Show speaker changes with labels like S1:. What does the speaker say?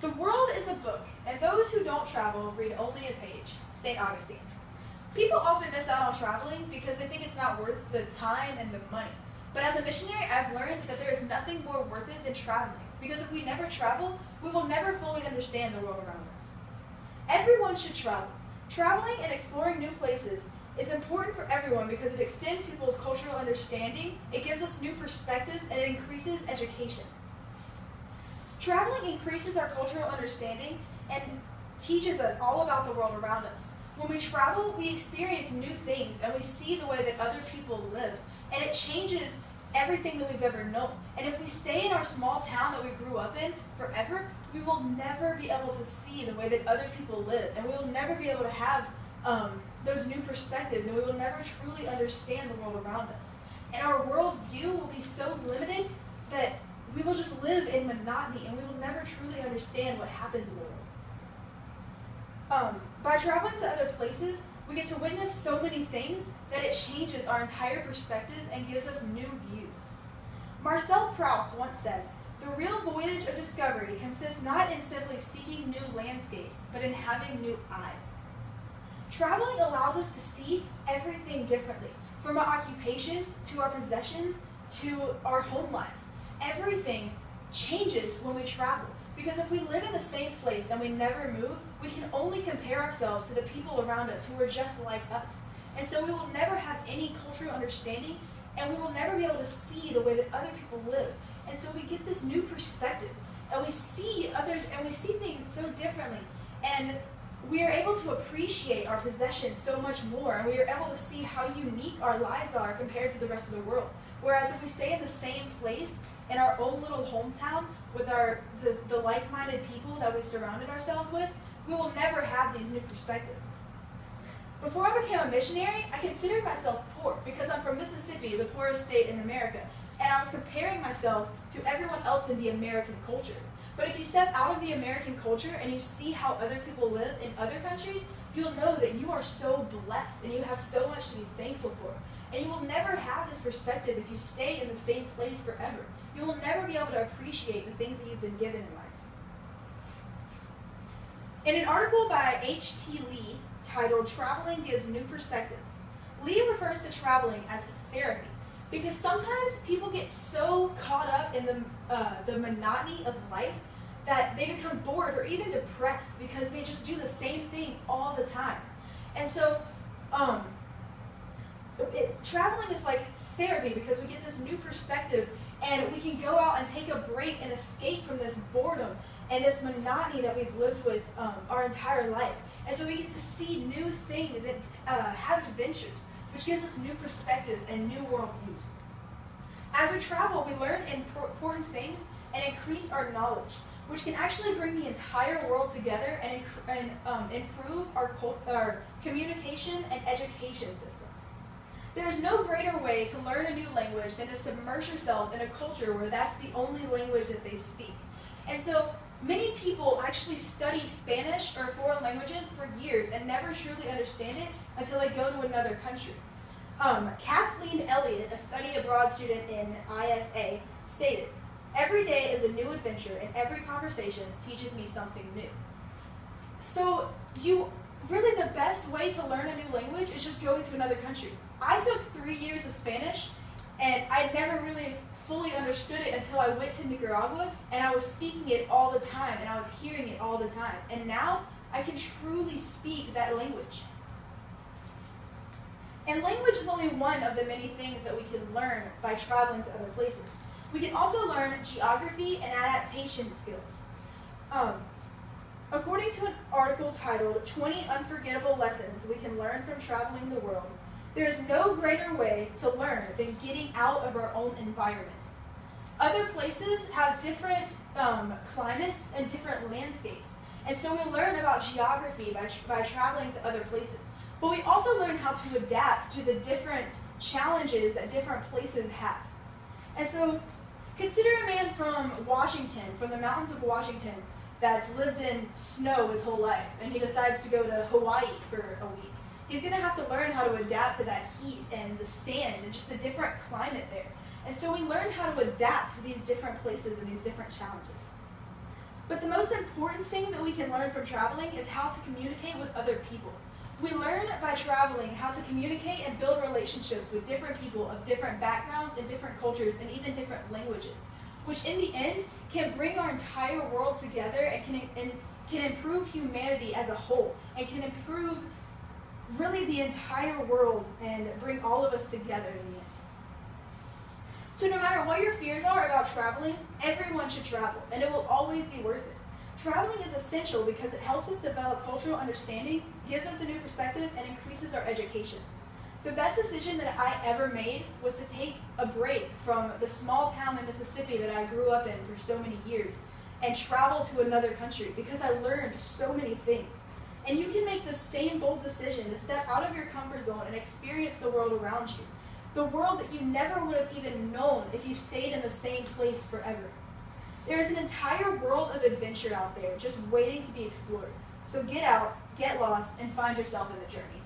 S1: The world is a book, and those who don't travel read only a page. St. Augustine. People often miss out on traveling because they think it's not worth the time and the money. But as a missionary, I've learned that there is nothing more worth it than traveling, because if we never travel, we will never fully understand the world around us. Everyone should travel. Traveling and exploring new places is important for everyone because it extends people's cultural understanding, it gives us new perspectives, and it increases education. Traveling increases our cultural understanding and teaches us all about the world around us. When we travel, we experience new things and we see the way that other people live, and it changes everything that we've ever known. And if we stay in our small town that we grew up in forever, we will never be able to see the way that other people live, and we will never be able to have those new perspectives, and we will never truly understand the world around us. And our worldview will be so limited that we will just live in monotony, and we will never truly understand what happens in the world. By traveling to other places, we get to witness so many things that it changes our entire perspective and gives us new views. Marcel Proust once said, "The real voyage of discovery consists not in simply seeking new landscapes, but in having new eyes." Traveling allows us to see everything differently, from our occupations to our possessions to our home lives. Everything changes when we travel, because if we live in the same place and we never move, we can only compare ourselves to the people around us who are just like us. And so we will never have any cultural understanding, and we will never be able to see the way that other people live. And so we get this new perspective, and we see things so differently, and we are able to appreciate our possessions so much more, and we are able to see how unique our lives are compared to the rest of the world. Whereas if we stay in the same place in our own little hometown with the like-minded people that we've surrounded ourselves with, we will never have these new perspectives. Before I became a missionary, I considered myself poor because I'm from Mississippi, the poorest state in America, and I was comparing myself to everyone else in the American culture. But if you step out of the American culture and you see how other people live in other countries, you'll know that you are so blessed and you have so much to be thankful for. And you will never have this perspective if you stay in the same place forever. You will never be able to appreciate the things that you've been given in life. In an article by H.T. Lee titled "Traveling Gives New Perspectives," Lee refers to traveling as therapy, because sometimes people get so caught up in the monotony of life that they become bored or even depressed because they just do the same thing all the time. And so traveling is like therapy because we get this new perspective, and we can go out and take a break and escape from this boredom and this monotony that we've lived with our entire life. And so we get to see new things and have adventures, which gives us new perspectives and new worldviews. As we travel, we learn important things and increase our knowledge, which can actually bring the entire world together and improve our communication and education systems. There is no greater way to learn a new language than to submerge yourself in a culture where that's the only language that they speak. And so many people actually study Spanish or foreign languages for years and never truly understand it until they go to another country. Kathleen Elliott, a study abroad student in ISA, stated, "Every day is a new adventure, and every conversation teaches me something new." So really the best way to learn a new language is just going to another country. I took 3 years of Spanish, and I never really fully understood it until I went to Nicaragua, and I was speaking it all the time, and I was hearing it all the time. And now I can truly speak that language. And language is only one of the many things that we can learn by traveling to other places. We can also learn geography and adaptation skills. According to an article titled "20 Unforgettable Lessons We Can Learn from Traveling the World," there is no greater way to learn than getting out of our own environment. Other places have different climates and different landscapes, and so we learn about geography by traveling to other places. But we also learn how to adapt to the different challenges that different places have. And so consider a man from Washington, from the mountains of Washington, that's lived in snow his whole life, and he decides to go to Hawaii for a week. He's going to have to learn how to adapt to that heat and the sand and just the different climate there. And so we learn how to adapt to these different places and these different challenges. But the most important thing that we can learn from traveling is how to communicate with other people. We learn by traveling how to communicate and build relationships with different people of different backgrounds and different cultures and even different languages, which in the end can bring our entire world together and can improve humanity as a whole and can improve really the entire world and bring all of us together in the end. So no matter what your fears are about traveling, everyone should travel, and it will always be worth it. Traveling is essential because it helps us develop cultural understanding, gives us a new perspective, and increases our education. The best decision that I ever made was to take a break from the small town in Mississippi that I grew up in for so many years and travel to another country because I learned so many things. And you can make the same bold decision to step out of your comfort zone and experience the world around you. The world that you never would have even known if you stayed in the same place forever. There is an entire world of adventure out there just waiting to be explored. So get out, get lost, and find yourself in the journey.